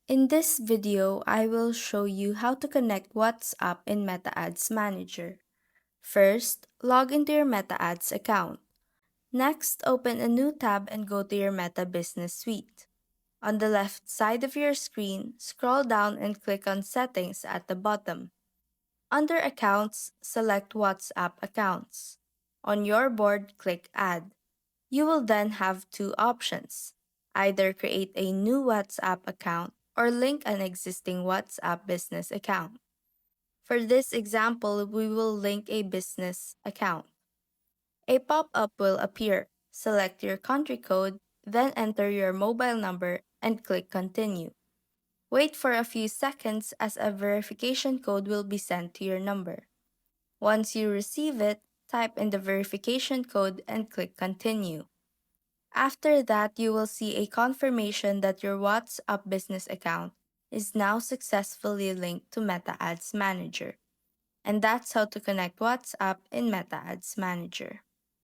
In this video, I will show you how to connect WhatsApp in Meta Ads Manager. First, log into your Meta Ads account. Next, open a new tab and go to your Meta Business Suite. On the left side of your screen, scroll down and click on Settings at the bottom. Under Accounts, select WhatsApp Accounts. On your board, click Add. You will then have two options: either create a new WhatsApp account or link an existing WhatsApp business account. For this example, we will link a business account. A pop-up will appear. Select your country code, then enter your mobile number and click Continue. Wait for a few seconds as a verification code will be sent to your number. Once you receive it, type in the verification code and click Continue. After that, you will see a confirmation that your WhatsApp business account is now successfully linked to Meta Ads Manager. And that's how to connect WhatsApp in Meta Ads Manager.